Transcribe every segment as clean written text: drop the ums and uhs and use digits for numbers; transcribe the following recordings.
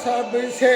सबसे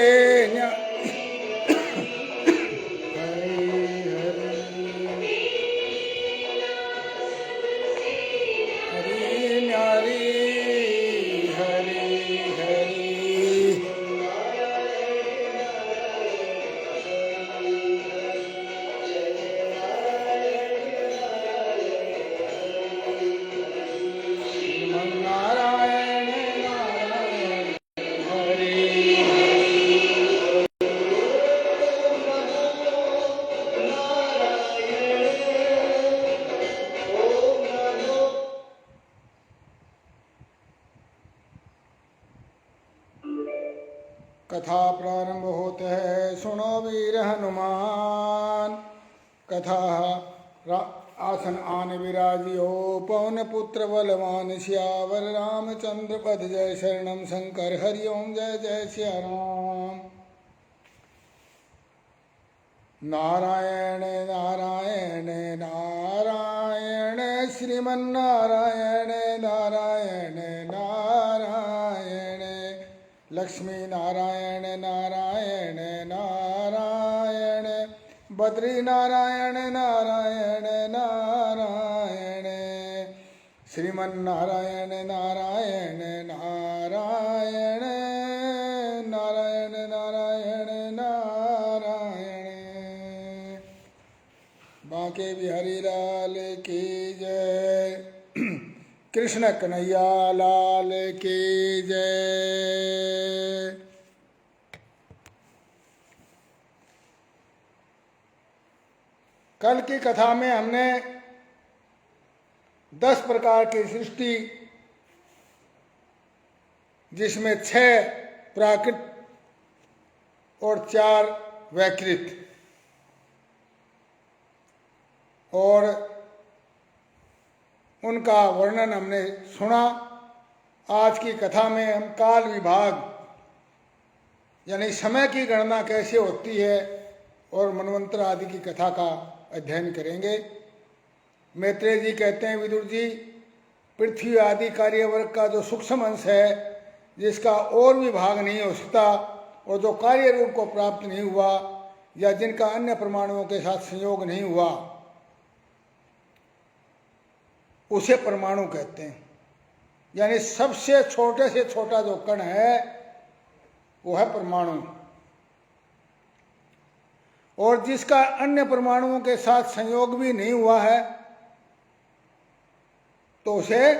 कथा प्रारंभ होते है। सुनो वीर हनुमान। कथा आसन आन विराजियो पवन पुत्र बलवान सियावर रामचंद्र पद जय शरणम शंकर हरिओम जय जय सिया राम। नारायण नारायण नारायण श्रीमन्नारायण नारायण नारायण लक्ष्मी नारायण नारायण नारायण बद्री नारायण नारायण नारायण श्रीमन्नारायण नारायण नारायण नारायण नारायण नारायण। बांके बिहारी लाल की जय। कृष्ण कन्हैया लाल की जय। कल की कथा में हमने 10 प्रकार की सृष्टि, जिसमें 6 प्राकृत और 4 वैकृत, और उनका वर्णन हमने सुना। आज की कथा में हम काल विभाग यानी समय की गणना कैसे होती है और मनवंतर आदि की कथा का अध्ययन करेंगे। मैत्रेय जी कहते हैं, विदुर जी, पृथ्वी आदि कार्यवर्ग का जो सूक्ष्म अंश है, जिसका और विभाग नहीं हो सकता और जो कार्य रूप को प्राप्त नहीं हुआ या जिनका अन्य परमाणुओं के साथ संयोग नहीं हुआ, उसे परमाणु कहते हैं। यानी सबसे छोटे से छोटा जो कण है वो है परमाणु, और जिसका अन्य परमाणुओं के साथ संयोग भी नहीं हुआ है तो उसे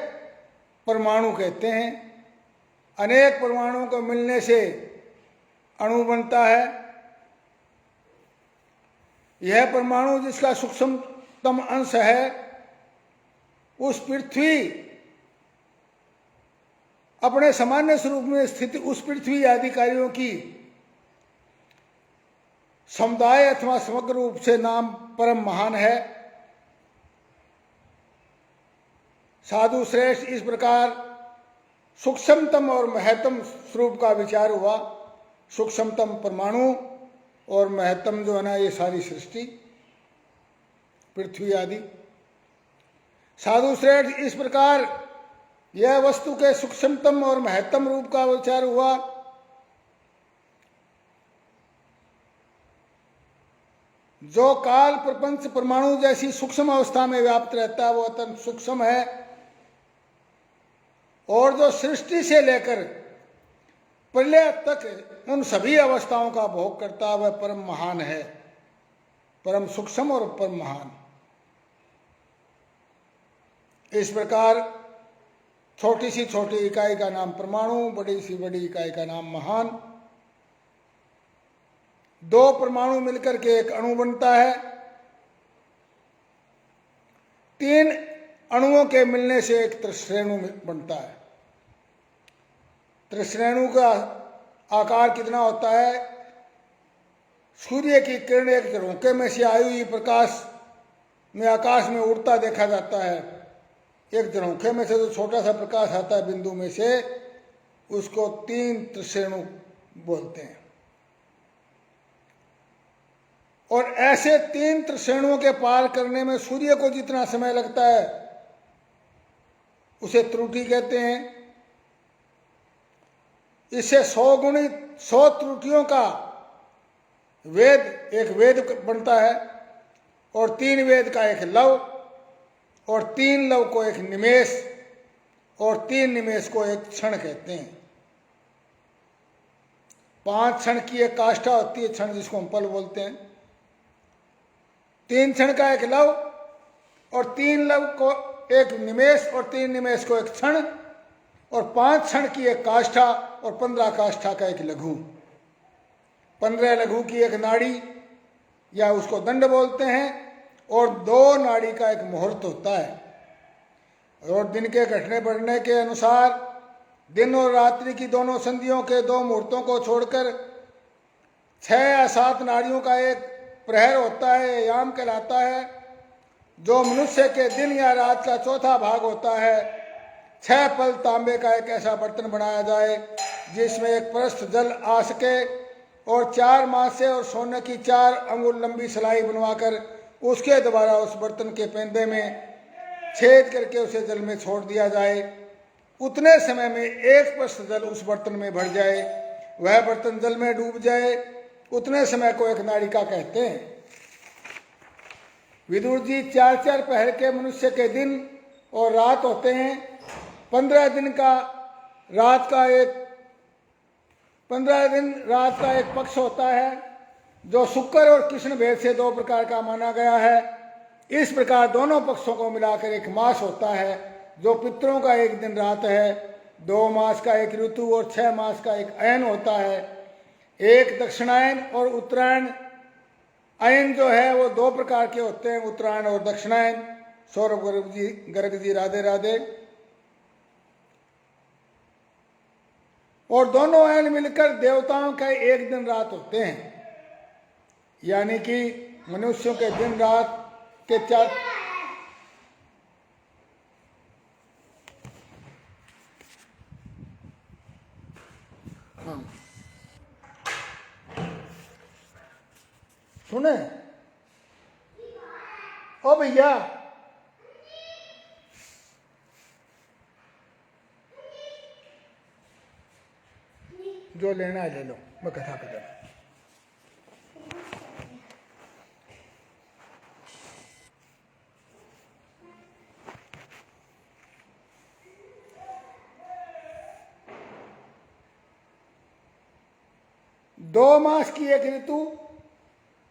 परमाणु कहते हैं। अनेक परमाणुओं को मिलने से अणु बनता है। यह परमाणु जिसका सूक्ष्मतम अंश है, उस पृथ्वी अपने सामान्य स्वरूप में स्थित उस पृथ्वी आदि कार्यों की समुदाय अथवा समग्र रूप से नाम परम महान है। साधु श्रेष्ठ, इस प्रकार सूक्ष्मतम और महत्तम स्वरूप का विचार हुआ। सूक्ष्मतम परमाणु और महत्तम जो है ना, ये सारी सृष्टि पृथ्वी आदि। साधु श्रेष्ठ, इस प्रकार यह वस्तु के सूक्ष्मतम और महत्तम रूप का विचार हुआ। जो काल प्रपंच परमाणु जैसी सूक्ष्म अवस्था में व्याप्त रहता है वो अत्यंत सूक्ष्म है, और जो सृष्टि से लेकर प्रलय तक उन सभी अवस्थाओं का भोग करता है वह परम महान है, परम सूक्ष्म और परम महान। इस प्रकार छोटी सी छोटी इकाई का नाम परमाणु, बड़ी सी बड़ी इकाई का नाम महान। 2 परमाणु मिलकर के एक अणु बनता है। 3 अणुओं के मिलने से एक त्रिश्रेणु बनता है। त्रिश्रेणु का आकार कितना होता है? सूर्य की किरण एक झरोखे में से आई हुई प्रकाश में आकाश में उड़ता देखा जाता है, एक झरोखे में से जो छोटा सा प्रकाश आता है बिंदु में से, उसको 3 त्रिश्रेणु बोलते हैं। और ऐसे 3 त्रिश्रेणुओं के पार करने में सूर्य को जितना समय लगता है उसे त्रुटि कहते हैं। इससे 100 गुणित 100 त्रुटियों का वेद, एक वेद बनता है, और 3 वेद का एक लव, और 3 लव को एक निमेष, और 3 निमेष को एक क्षण कहते हैं। 5 क्षण की एक काष्ठा होती है, क्षण जिसको हम पल बोलते हैं। 3 क्षण का एक लव, और 3 लव को एक निमेष, और 3 निमेष को एक क्षण, और 5 क्षण की एक काष्ठा, और 15 काष्ठा का एक लघु। 15 लघु की एक नाड़ी या उसको दंड बोलते हैं, और 2 नाड़ी का एक मुहूर्त होता है। और दिन के घटने बढ़ने के अनुसार दिन और रात्रि की दोनों संधियों के 2 मुहूर्तों को छोड़कर 6 या 7 नाड़ियों का एक प्रहर होता है, याम कहलाता है, जो मनुष्य के दिन या रात का चौथा भाग होता है। 6 पल तांबे का एक ऐसा बर्तन बनाया जाए जिसमें एक परस्त जल आ सके, और 4 मासे और सोने की 4 अंगुल लंबी सलाई बनवाकर उसके द्वारा उस बर्तन के पेंदे में छेद करके उसे जल में छोड़ दिया जाए। उतने समय में 1 परस्त जल उस बर्तन में भर जाए, वह बर्तन जल में डूब जाए, उतने समय को एक नाड़िका कहते हैं। विदुर जी 4-4 पहर के मनुष्य के दिन और रात होते हैं। 15 दिन रात का एक पक्ष होता है, जो शुक्र और कृष्ण भेद से 2 प्रकार का माना गया है। इस प्रकार दोनों पक्षों को मिलाकर एक मास होता है, जो पितरों का एक दिन रात है। 2 मास का एक ऋतु और 6 मास का एक अयन होता है। एक दक्षिणायन और उत्तरायण। अयन जो है वो 2 प्रकार के होते हैं, उत्तरायण और दक्षिणायन। सौरभ गर्ग जी राधे राधे। और दोनों अयन मिलकर देवताओं का एक दिन रात होते हैं, यानी कि मनुष्यों के दिन रात के 4। हाँ सुने ओ भैया, जो लेना है ले लो, मैं कथा कर। 2 मास की एक ऋतु,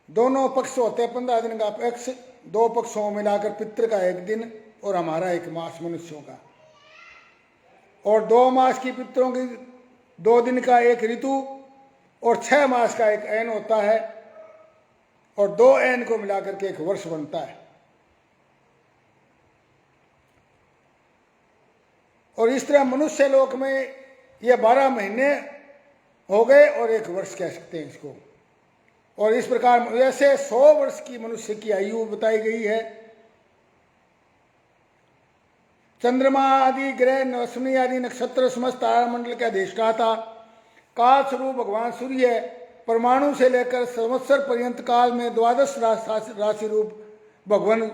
दोनों पक्ष होते हैं 15 दिन का पक्ष, 2 पक्षों में मिलाकर पितृ का एक दिन और हमारा एक मास मनुष्यों का। और 2 मास की पितरों की 2 दिन का एक ऋतु और 6 मास का एक अयन होता है, और 2 अयन को मिलाकर के एक वर्ष बनता है। और इस तरह मनुष्य लोक में ये 12 महीने हो गए और एक वर्ष कह सकते हैं इसको। और इस प्रकार वैसे 100 वर्ष की मनुष्य की आयु बताई गई है। चंद्रमा आदि ग्रह, अश्विनी आदि नक्षत्र समस्त तारामंडल के अधिष्ठाता काल स्वरूप भगवान सूर्य परमाणु से लेकर संवत्सर पर्यंत काल में 12 राशि रूप भगवान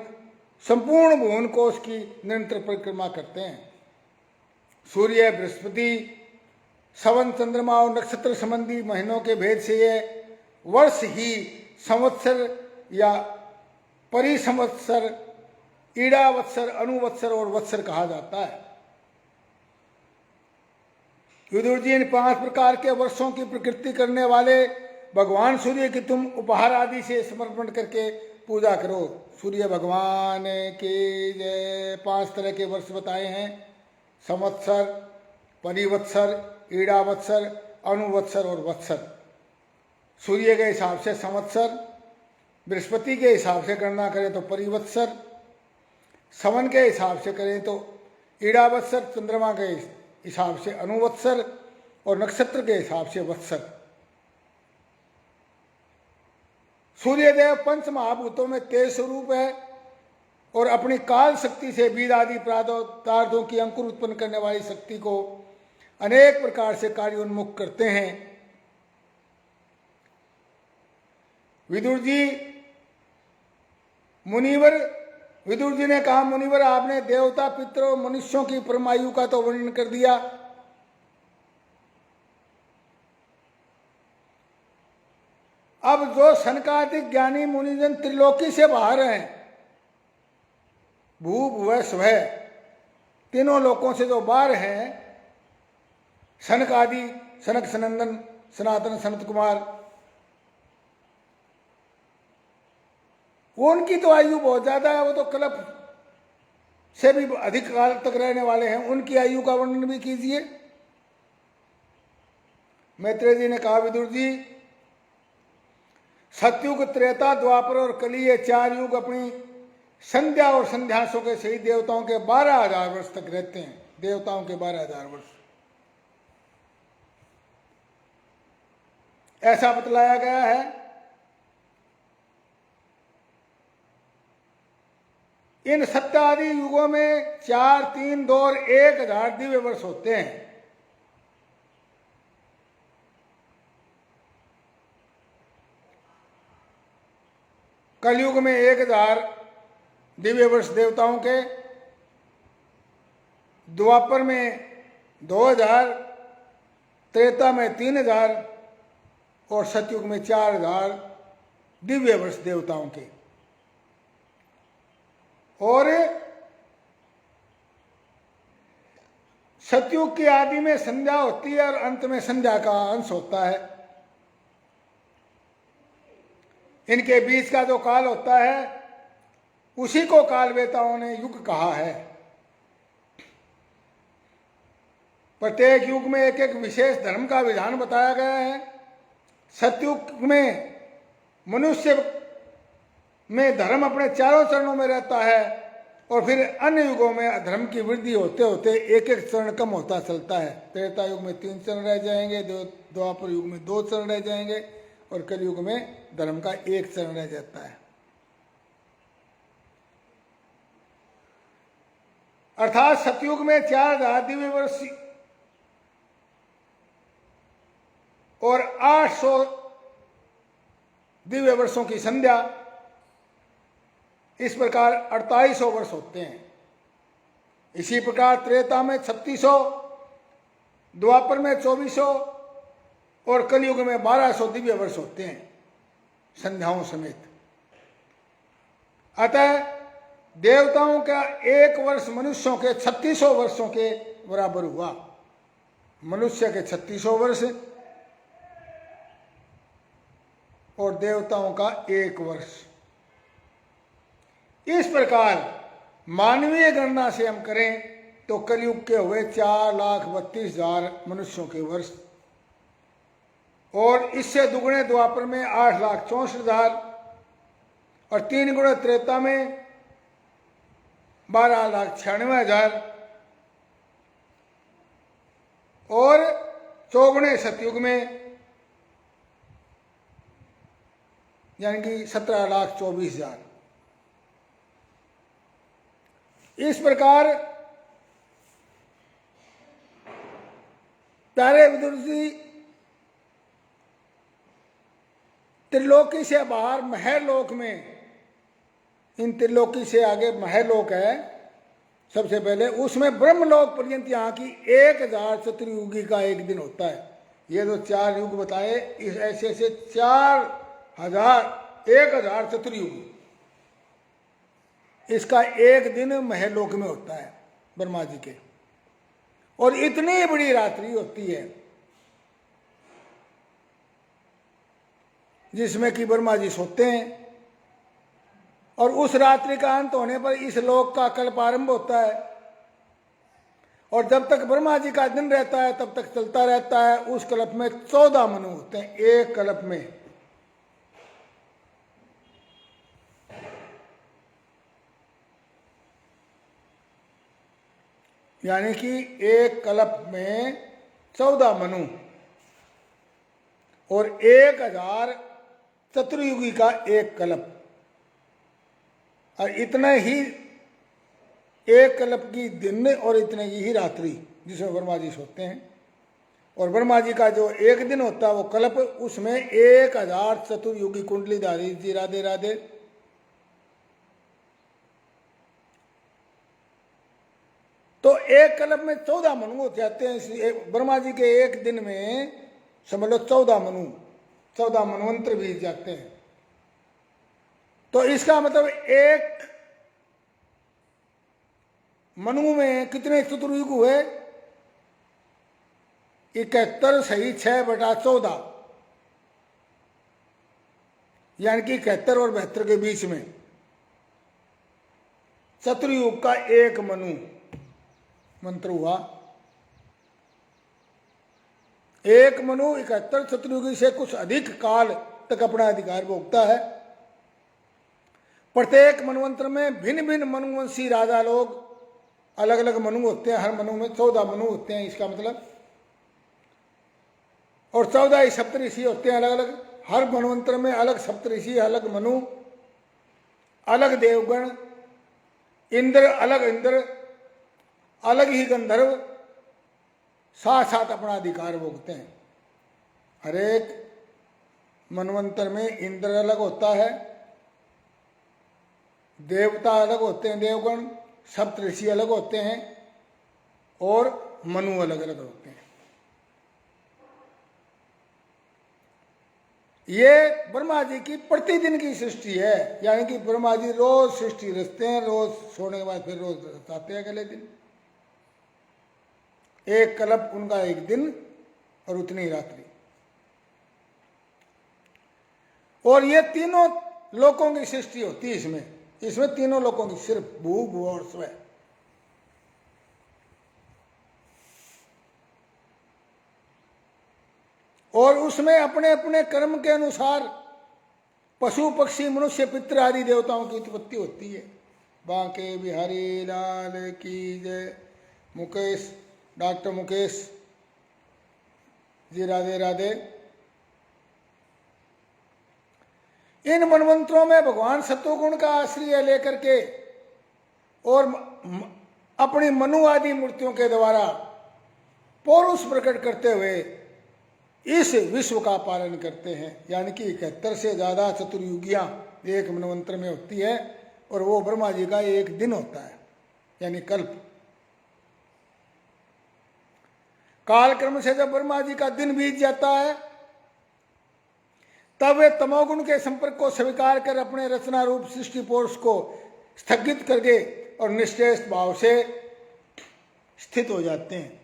संपूर्ण भुवन कोश की निरंतर परिक्रमा करते हैं। सूर्य, बृहस्पति, सवन, चंद्रमा और नक्षत्र संबंधी महीनों के भेद से ये वर्ष ही संवत्सर या परिसंवत्सर, ईड़ावत्सर, अनुवत्सर और वत्सर कहा जाता है। विदुर जी, इन 5 प्रकार के वर्षों की प्रकृति करने वाले भगवान सूर्य की तुम उपहार आदि से समर्पण करके पूजा करो। सूर्य भगवान के जय। 5 तरह के वर्ष बताए हैं, संवत्सर, परिवत्सर, ईड़ावत्सर, अनुवत्सर और वत्सर। सूर्य के हिसाब से संवत्सर, बृहस्पति के हिसाब से गणना करें तो परिवत्सर, सवन के हिसाब से करें तो ईड़ावत्सर, चंद्रमा के हिसाब से अनुवत्सर और नक्षत्र के हिसाब से वत्सर। सूर्यदेव 5 महाभूतों में तेज स्वरूप है और अपनी काल शक्ति से बीज आदि पदार्थों की अंकुर उत्पन्न करने वाली शक्ति को अनेक प्रकार से कार्योन्मुख करते हैं। विदुर जी ने कहा, मुनिवर आपने देवता, पितर और मनुष्यों की परमायु का तो वर्णन कर दिया, अब जो सनकादिक ज्ञानी मुनिजन त्रिलोकी से बाहर हैं, भू भुव स्वः, तीनों लोकों से जो बाहर हैं, सनक आदि, सनक सनंदन, सनातन, सनत कुमार, वो उनकी तो आयु बहुत ज्यादा है, वो तो कल्प से भी अधिक काल तक रहने वाले हैं, उनकी आयु का वर्णन भी कीजिए। मैत्रेय जी ने कहा, विदुर जी, सतयुग, त्रेता, द्वापर और कली, ये 4 युग अपनी संध्या और संध्यासों के सही देवताओं के 12,000 वर्ष तक रहते हैं। देवताओं के 12,000 वर्ष ऐसा बतलाया गया है। इन सत्यादि युगों में 4, 3, 2 और 1,000 दिव्य वर्ष होते हैं। कलयुग में 1,000 दिव्य वर्ष देवताओं के, द्वापर में 2,000, त्रेता में 3,000 और सतयुग में 4,000 दिव्य वर्ष देवताओं के। और सतयुग की आदि में संध्या होती है और अंत में संध्या का अंश होता है। इनके बीच का जो काल होता है उसी को कालवेताओं ने युग कहा है। प्रत्येक युग में एक एक विशेष धर्म का विधान बताया गया है। सतयुग में मनुष्य में धर्म अपने चारों चरणों में रहता है और फिर अन्य युगों में धर्म की वृद्धि होते होते एक एक चरण कम होता चलता है। त्रेता युग में 3 चरण रह जाएंगे, द्वापर युग में 2 चरण रह जाएंगे और कलयुग में धर्म का 1 चरण रह जाता है। अर्थात सतयुग में 4,000 दिव्य वर्ष और 800 दिव्य वर्षों की संध्या, इस प्रकार 4800 वर्ष होते हैं। इसी प्रकार त्रेता में 3600, द्वापर में 2400 और कलयुग में 1200 दिव्य वर्ष होते हैं संध्याओं समेत। अतः देवताओं का 1 वर्ष मनुष्यों के 3600 वर्षों के बराबर हुआ। मनुष्य के 3600 वर्ष और देवताओं का 1 वर्ष। इस प्रकार मानवीय गणना से हम करें तो कलयुग के हुए 4,32,000 मनुष्यों के वर्ष और इससे दुगुने द्वापर में 8,64,000 और 3 गुणे त्रेता में 12,96,000 और 4 गुणे सतयुग में यानी कि 17,24,000। इस प्रकार प्यारे विदुर जी, त्रिलोकी से बाहर महलोक में, इन त्रिलोकी से आगे महलोक है सबसे पहले, उसमें ब्रह्मलोक पर्यंत यहाँ की 1,000 चतुर्युगी का एक दिन होता है। ये जो 4 युग बताए, इस ऐसे 1,000 चतुर्युगी, इसका एक दिन महलोक में होता है ब्रह्मा जी के। और इतनी बड़ी रात्रि होती है जिसमें कि ब्रह्मा जी सोते हैं और उस रात्रि का अंत होने पर इस लोक का कल्प आरंभ होता है और जब तक ब्रह्मा जी का दिन रहता है तब तक चलता रहता है। उस कल्प में 14 मनु होते हैं एक कल्प में। यानी कि एक कल्प में 14 मनु और 1,000 चतुर्युगी का एक कल्प। और इतने ही एक कल्प की दिन और इतने की ही रात्रि, जिसमें ब्रह्मा जी सोते हैं। और ब्रह्मा जी का जो एक दिन होता है वो कल्प, उसमें 1000 चतुर्युगी कुंडली धारी जी। राधे राधे। तो एक कल्प में 14 मनु हो जाते हैं, इसलिए ब्रह्मा जी के एक दिन में समझ लो 14 मनु, 14 मनवंतर बीत जाते हैं। तो इसका मतलब एक मनु में कितने चतुर्युग हुए? 71 सही 6/14, यानी कि 71 और 72 के बीच में चतुर्युग का एक मनु मंत्र हुआ। एक मनु 71 चतुर्युगी से कुछ अधिक काल तक अपना अधिकार भोगता है। प्रत्येक मनवंत्र में भिन्न भिन्न मनुवंशी राजा लोग, अलग अलग मनु होते हैं। हर मनु में 14 मनु होते हैं, इसका मतलब। और 14 ही सप्तऋषि होते हैं अलग अलग। हर मनवंत्र में अलग सप्तऋषि, अलग मनु, अलग देवगण, इंद्र अलग इंद्र, अलग ही गंधर्व, साथ साथ अपना अधिकार भोगते हैं। हर एक मनवंतर में इंद्र अलग होता है, देवता अलग होते हैं देवगण, सप्तऋषि अलग होते हैं और मनु अलग अलग होते हैं। ये ब्रह्मा जी की प्रतिदिन की सृष्टि है, यानी कि ब्रह्मा जी रोज सृष्टि रचते हैं, रोज सोने के बाद फिर रोज रचाते हैं अगले दिन। एक कल्प उनका एक दिन और उतनी रात्रि। और ये तीनों लोकों की सृष्टि होती है इसमें। इसमें तीनों लोकों की, सिर्फ भू भू और स्व। और उसमें अपने अपने कर्म के अनुसार पशु पक्षी मनुष्य पितृ आदि देवताओं की उत्पत्ति होती है। बांके बिहारी लाल की जय। मुकेश, डॉक्टर मुकेश जी राधे राधे। इन मनवंतरों में भगवान सत्वगुण का आश्रय लेकर के और अपनी मनु आदि मूर्तियों के द्वारा पौरुष प्रकट करते हुए इस विश्व का पालन करते हैं। यानी कि 71 से ज्यादा चतुर्युगियां एक मनवंतर में होती है और वो ब्रह्मा जी का एक दिन होता है, यानी कल्प। कालक्रम से जब ब्रह्मा जी का दिन बीत जाता है तब वे तमोगुण के संपर्क को स्वीकार कर अपने रचना रूप सृष्टि पोष को स्थगित करके और निश्चेष भाव से स्थित हो जाते हैं।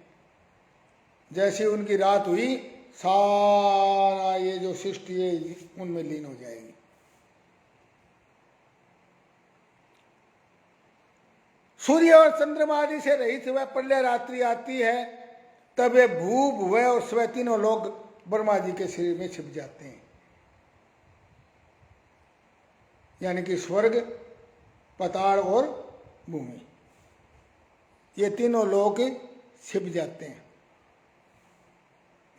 जैसे उनकी रात हुई, सारा ये जो सृष्टि है उनमें लीन हो जाएगी। सूर्य और चंद्रमा आदि से रहित वह प्रलय रात्रि आती है, तब वे भू भुवय और स्व तीनों लोग ब्रह्मा जी के शरीर में छिप जाते हैं। यानी कि स्वर्ग, पताल और भूमि, ये तीनों लोग छिप जाते हैं।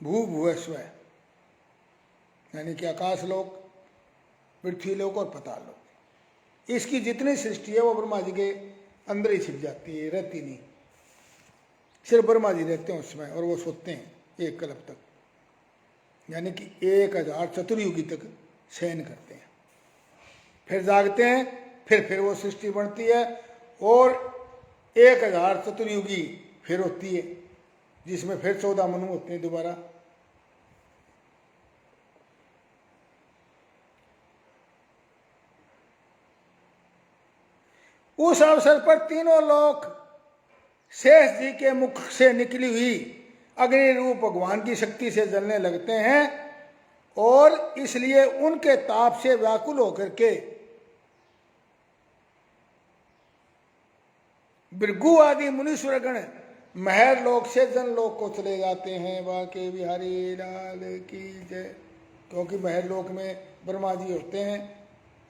भू भुवय स्व यानी कि आकाश लोक, पृथ्वी लोक और पताल लोक, इसकी जितनी सृष्टि है वो ब्रह्मा जी के अंदर ही छिप जाती है, रहती नहीं। सिर्फ ब्रह्मा जी रहते हैं उसमें और वो सोते हैं एक कल्प तक, यानी कि 1000 चतुर्युगी तक शयन करते हैं, फिर जागते हैं, फिर वो सृष्टि बनती है और 1000 चतुर्युगी फिर होती है, जिसमें फिर 14 मनु होते हैं दोबारा। उस अवसर पर तीनों लोक शेष जी के मुख से निकली हुई अग्नि रूप भगवान की शक्ति से जलने लगते हैं और इसलिए उनके ताप से व्याकुल होकर के भृगु आदि मुनीश्वरगण महर लोक से जनलोक को चले जाते हैं। बाके बिहारी लाल की जय। क्योंकि महर लोक में ब्रह्मा जी होते हैं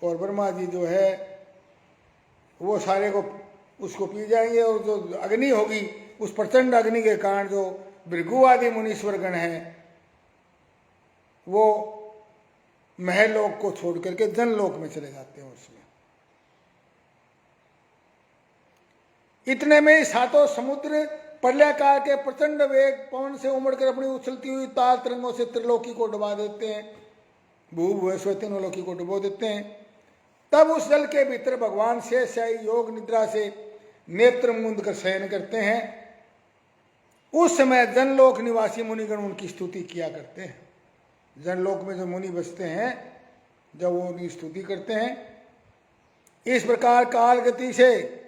और ब्रह्मा जी जो है वो सारे को उसको पी जाएंगे और जो अग्नि होगी उस प्रचंड अग्नि के कारण जो भृगु आदि मुनीश्वरगण हैं वो महर लोक को छोड़ करके जनलोक में चले जाते हैं। उसमें इतने में ही सातों समुद्र प्रलय काल के प्रचंड वेग पवन से उमड़कर अपनी उछलती हुई ताल तरंगों से त्रिलोकी को डुबा देते हैं, भू भुव स्व तीनों लोकी को डुबो देते हैं। तब उस जल के भीतर भगवान शेषशायी योग निद्रा से नेत्र मूंद कर शयन करते हैं। उस समय जनलोक निवासी मुनिगण उनकी स्तुति किया करते हैं। जनलोक में जो मुनि बसते हैं जब वो उनकी स्तुति करते हैं। इस प्रकार काल गति से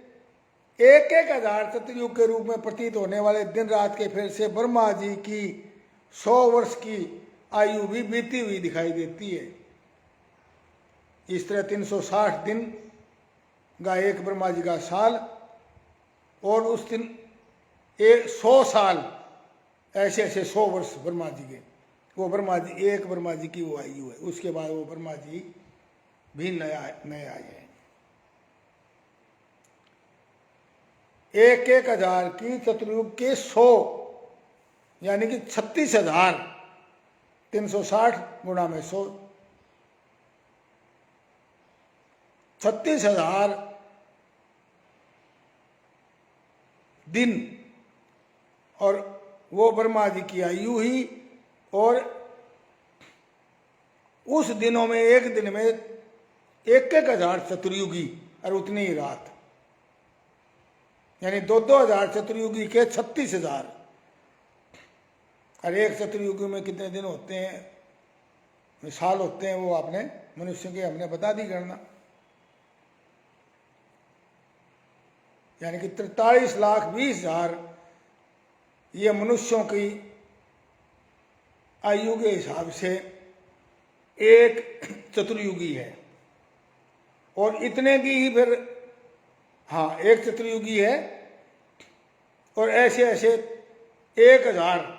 1,000 चतुर्युग के रूप में प्रतीत होने वाले दिन रात के फेर से ब्रह्मा जी की 100 वर्ष की आयु भी बीती हुई दिखाई देती है। इस तरह 360 दिन का एक ब्रह्मा जी का साल, और उस दिन 100 साल, ऐसे ऐसे 100 वर्ष ब्रह्मा जी के, वो ब्रह्मा जी एक ब्रह्मा जी की वो आयु है। उसके बाद वो ब्रह्मा जी भी नए आए हैं। 1,000 की चतुर्युग के 100 यानी कि 36,000, 360 गुणा में 100, 36,000 दिन, और वो ब्रह्मा जी की आयु ही। और उस दिनों में एक दिन में 1,000 चतुर्युगी और उतनी ही रात, यानी 2,000 चतुर्युगी के 36,000। और एक चतुर्युगी में कितने दिन होते हैं, साल होते हैं, वो आपने मनुष्य के हमने बता दी गणना, यानी कि 43,20,000 ये मनुष्यों की आयु के हिसाब से एक चतुर्युगी है। और इतने की ही फिर, हाँ, एक चतुर्युगी है। और ऐसे ऐसे 1,000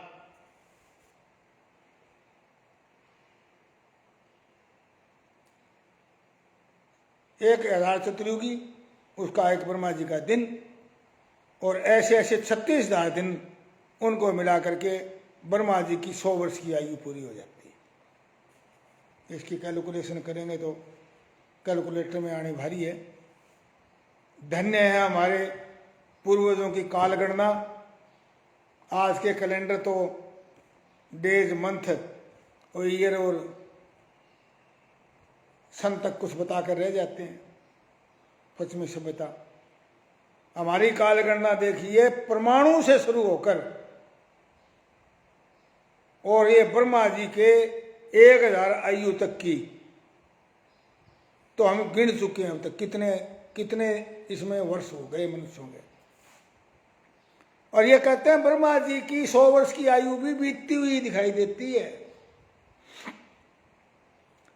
चतुर्युगी, उसका एक ब्रह्मा जी का दिन, और ऐसे ऐसे 36,000 दिन, उनको मिला करके ब्रह्मा जी की 100 वर्ष की आयु पूरी हो जाती है। इसकी कैलकुलेशन करेंगे तो कैलकुलेटर में आने भारी है। धन्य है हमारे पूर्वजों की काल गणना। आज के कैलेंडर तो डेज, मंथ और ईयर और सन तक कुछ बताकर रह जाते हैं, पश्चिमी सभ्यता। हमारी काल गणना देखिए, परमाणु से शुरू होकर और ये ब्रह्मा जी के 1,000 आयु तक की, तो हम गिन चुके हैं अब तक कितने कितने इसमें वर्ष हो गए मनुष्यों के। और ये कहते हैं ब्रह्मा जी की 100 वर्ष की आयु भी बीतती हुई दिखाई देती है।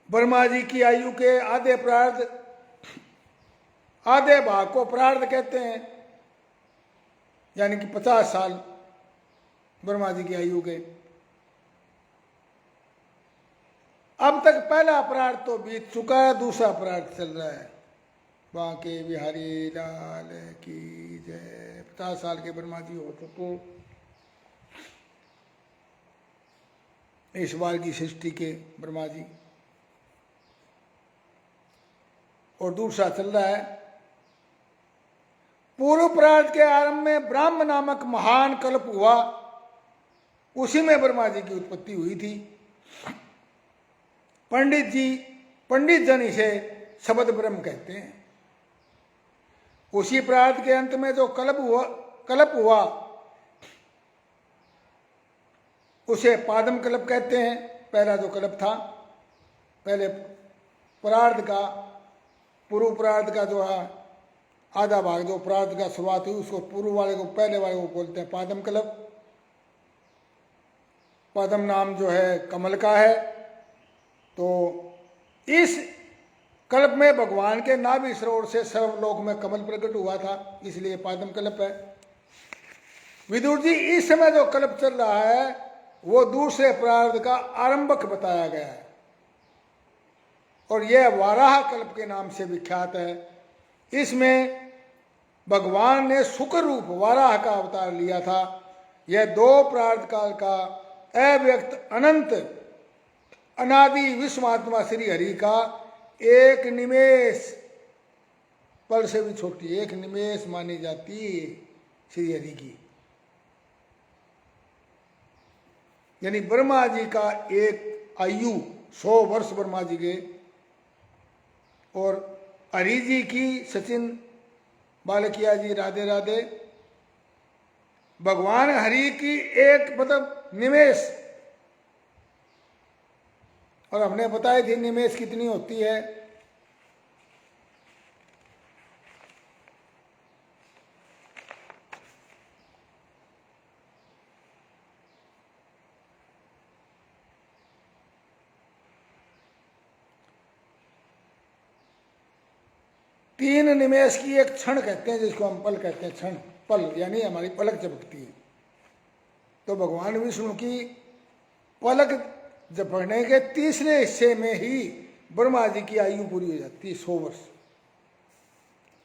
ब्रह्मा जी की आयु के आधे प्रार्ध, आधे भाग को प्रार्ध कहते हैं, यानी कि 50 साल ब्रह्मा जी की आयु के। अब तक पहला प्रार्थ तो बीत चुका है, दूसरा प्रार्थ चल रहा है। बांके बिहारी लाल की जय। 50 साल के ब्रह्मा जी हो चुके इस बार की सृष्टि के ब्रह्मा जी। और दूसरा चल रहा है, पूर्व प्रार्थ के आरंभ में ब्राह्म नामक महान कल्प हुआ, उसी में ब्रह्मा जी की उत्पत्ति हुई थी। पंडित जन इसे शब्द ब्रह्म कहते हैं। उसी प्रार्थ के अंत में जो कल्प हुआ उसे पादम कल्प कहते हैं। पहला जो कल्प था, पहले प्रार्थ का, पूर्व प्रार्थ का जो है आधा भाग, जो प्रार्थ का शुरुआत हुई, उसको पूर्व वाले को, पहले वाले को बोलते हैं पादम कल्प। पादम नाम जो है कमल का है। तो इस कल्प में भगवान के नाभि सरोवर से सर्वलोक में कमल प्रकट हुआ था, इसलिए पादम कल्प है। विदुर जी, इस समय जो कल्प चल रहा है वो दूसरे प्रार्थ का आरंभक बताया गया है, और यह वाराह कल्प के नाम से विख्यात है। इसमें भगवान ने शुक्र रूप वाराह का अवतार लिया था। यह 2 प्रार्थ काल का अव्यक्त अनंत अनादि विश्वात्मा श्री हरि का एक निमेष पल से भी छोटी, एक निमेष मानी जाती श्री हरि की। यानी ब्रह्मा जी का एक आयु 100 वर्ष ब्रह्मा जी के, और हरि जी की सचिन बालकिया जी राधे राधे, भगवान हरि की एक मतलब निमेष। और हमने बताई थी निमेष कितनी होती है। तीन निमेष की एक क्षण कहते हैं, जिसको हम पल कहते हैं। क्षण, पल यानी हमारी पलक झपकती है। तो भगवान विष्णु की पलक झपकने के तीसरे हिस्से में ही ब्रह्मा जी की आयु पूरी हो जाती है, 100 वर्ष।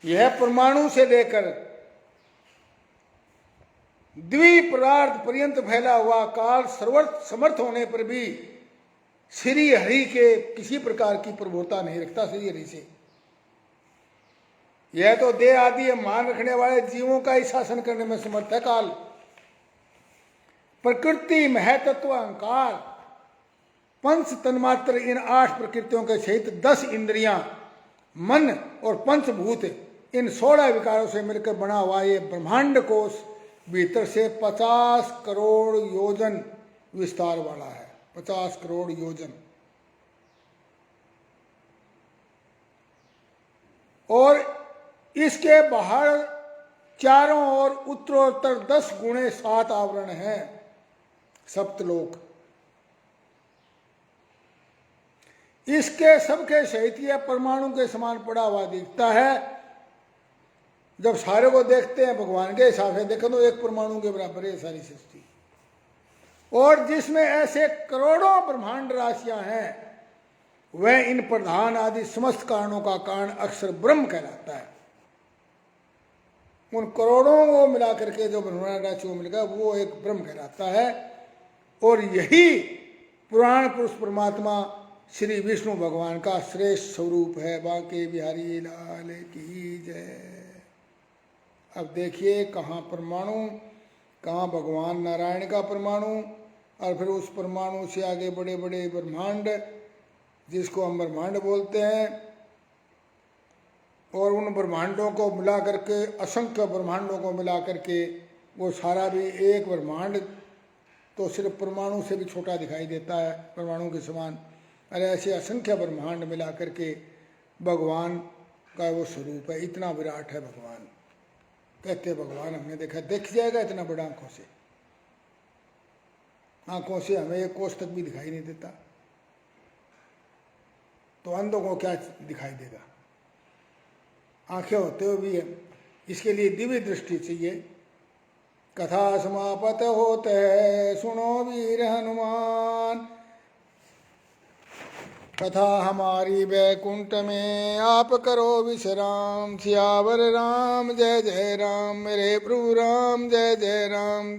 यह परमाणु से लेकर द्विपरार्ध पर्यंत फैला हुआ काल सर्वत्र समर्थ होने पर भी श्री हरि के किसी प्रकार की प्रभुता नहीं रखता। श्री हरि से यह तो देह आदि मान रखने वाले जीवों का ही शासन करने में समर्थ है काल। प्रकृति, महतत्व, अहंकार, पंच तन्मात्र, इन 8 प्रकृतियों के सहित 10 इंद्रियां, मन और पंचभूत, इन 16 विकारों से मिलकर बना हुआ ये ब्रह्मांड कोश भीतर से 50 करोड़ योजन विस्तार वाला है। 50 करोड़ योजन। और इसके बाहर चारों ओर उत्तरोत्तर 10 गुणे 7 आवरण हैं, सप्तलोक। इसके सबके सहित यह परमाणु के समान पड़ा हुआ दिखता है। जब सारे को देखते हैं भगवान के हिसाब से देखो तो एक परमाणु के बराबर है सारी सृष्टि। और जिसमें ऐसे करोड़ों ब्रह्मांड राशियां हैं, वह इन प्रधान आदि समस्त कारणों का कारण अक्षर ब्रह्म कहलाता है। उन करोड़ों को मिलाकर के जो ब्रह्मांड राशियों मिलेगा वो एक ब्रह्म कहलाता है। और यही पुराण पुरुष परमात्मा श्री विष्णु भगवान का श्रेष्ठ स्वरूप है। बांके बिहारी लाल की जय। अब देखिए कहाँ परमाणु, कहाँ भगवान नारायण का परमाणु, और फिर उस परमाणु से आगे बड़े बड़े ब्रह्मांड, जिसको हम ब्रह्मांड बोलते हैं। और उन ब्रह्मांडों को मिला करके, असंख्य ब्रह्मांडों को मिला करके, वो सारा भी एक ब्रह्मांड तो सिर्फ परमाणु से भी छोटा दिखाई देता है, परमाणु के समान। अरे ऐसे असंख्य ब्रह्मांड मिला करके भगवान का वो स्वरूप है। इतना विराट है भगवान। कहते भगवान हमने देखा, देख जाएगा इतना बड़ा आंखों से। आंखों से हमें एक कोस तक भी दिखाई नहीं देता, तो अंधों को क्या दिखाई देगा। आंखें होते हुए भी है, इसके लिए दिव्य दृष्टि चाहिए। कथा समापत होते है, सुनो वीर हनुमान। कथा हमारी बैकुंठ में, आप करो विश्राम। सियावर राम जय जय राम, मेरे प्रभु राम जय जय राम।